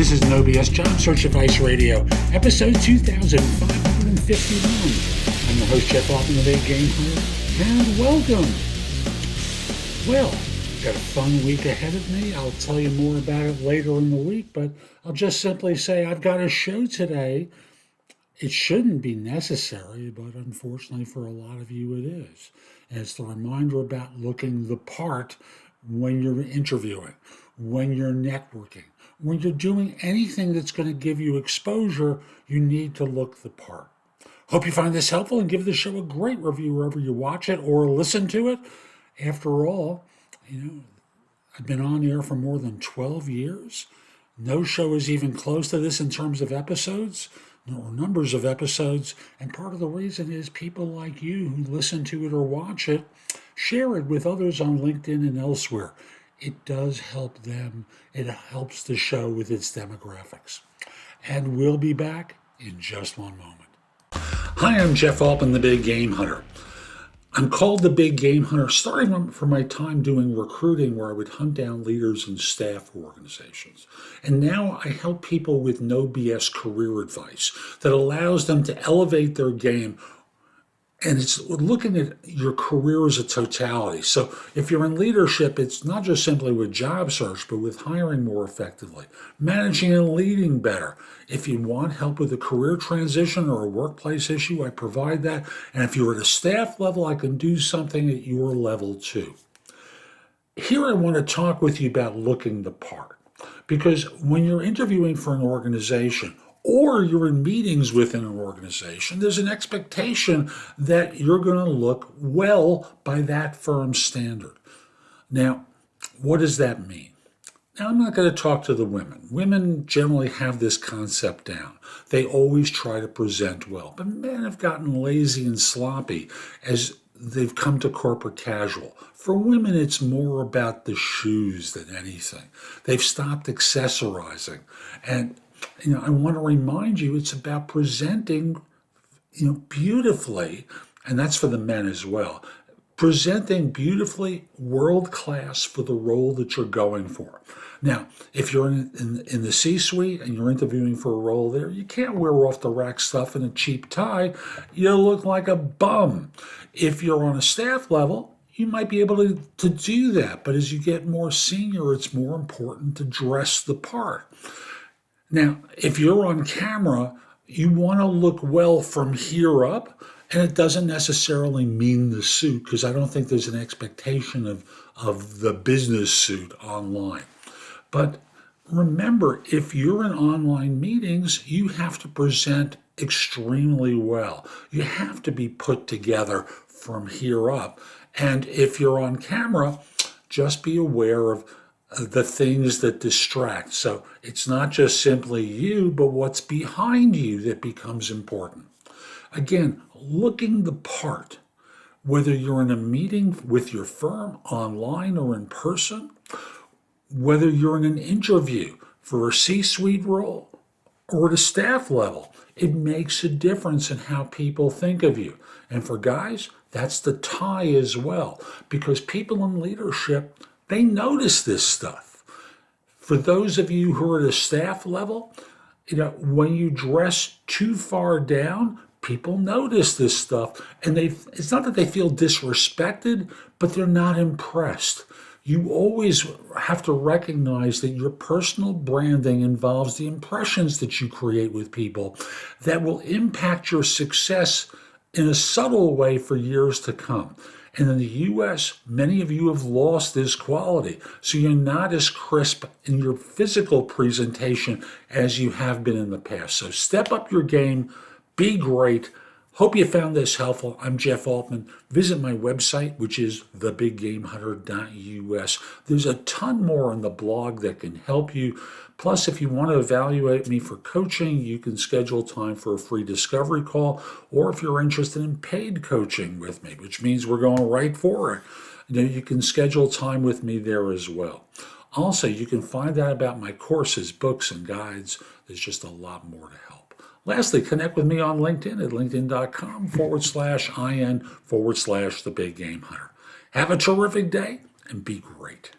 This is No BS Job Search Advice Radio, episode 2551. I'm your host, Jeff Altman, the Big Game Hunter, and welcome. Well, got a fun week ahead of me. I'll tell you more about it later in the week, but I'll just simply say I've got a show today. It shouldn't be necessary, but unfortunately for a lot of you it is. And it's the reminder about looking the part when you're interviewing, when you're networking, when you're doing anything that's going to give you exposure. You need to look the part. Hope you find this helpful and give the show a great review wherever you watch it or listen to it. After all, I've been on air for more than 12 years. No show is even close to this in terms of episodes or numbers of episodes. And part of the reason is people like you who listen to it or watch it, share it with others on LinkedIn and elsewhere. It does help them. It helps the show with its demographics. And we'll be back in just one moment. Hi, I'm Jeff Altman, the Big Game Hunter. I'm called the Big Game Hunter starting from my time doing recruiting, where I would hunt down leaders and staff organizations. And now I help people with no BS career advice that allows them to elevate their game. And it's looking at your career as a totality. So if you're in leadership, it's not just simply with job search, but with hiring more effectively, managing and leading better. If you want help with a career transition or a workplace issue, I provide that. And if you're at a staff level, I can do something at your level too. Here I want to talk with you about looking the part. Because when you're interviewing for an organization, or you're in meetings within an organization, there's an expectation that you're going to look well by that firm's standard. Now, what does that mean? Now, I'm not going to talk to the women. Women generally have this concept down. They always try to present well. But men have gotten lazy and sloppy as they've come to corporate casual. For women, it's more about the shoes than anything. They've stopped accessorizing. And I want to remind you, it's about presenting, beautifully, and that's for the men as well. Presenting beautifully, world-class for the role that you're going for. Now, if you're in the C-suite and you're interviewing for a role there, you can't wear off-the-rack stuff and a cheap tie. You look like a bum. If you're on a staff level, you might be able to do that. But as you get more senior, it's more important to dress the part. Now, if you're on camera, you want to look well from here up, and it doesn't necessarily mean the suit, because I don't think there's an expectation of the business suit online. But remember, if you're in online meetings, you have to present extremely well. You have to be put together from here up. And if you're on camera, just be aware of the things that distract. So it's not just simply you, but what's behind you that becomes important. Again, looking the part, whether you're in a meeting with your firm, online or in person, whether you're in an interview for a C-suite role or at a staff level, it makes a difference in how people think of you. And for guys, that's the tie as well, because people in leadership, they notice this stuff. For those of you who are at a staff level, when you dress too far down, people notice this stuff. And it's not that they feel disrespected, but they're not impressed. You always have to recognize that your personal branding involves the impressions that you create with people that will impact your success in a subtle way for years to come. And in the U.S., many of you have lost this quality. So you're not as crisp in your physical presentation as you have been in the past. So step up your game. Be great. Hope you found this helpful. I'm Jeff Altman. Visit my website, which is thebiggamehunter.us. There's a ton more on the blog that can help you. Plus, if you want to evaluate me for coaching, you can schedule time for a free discovery call, or if you're interested in paid coaching with me, which means we're going right for it, you can schedule time with me there as well. Also, you can find out about my courses, books, and guides. There's just a lot more to help. Lastly, connect with me on LinkedIn at linkedin.com/IN/The Big Game Hunter. Have a terrific day and be great.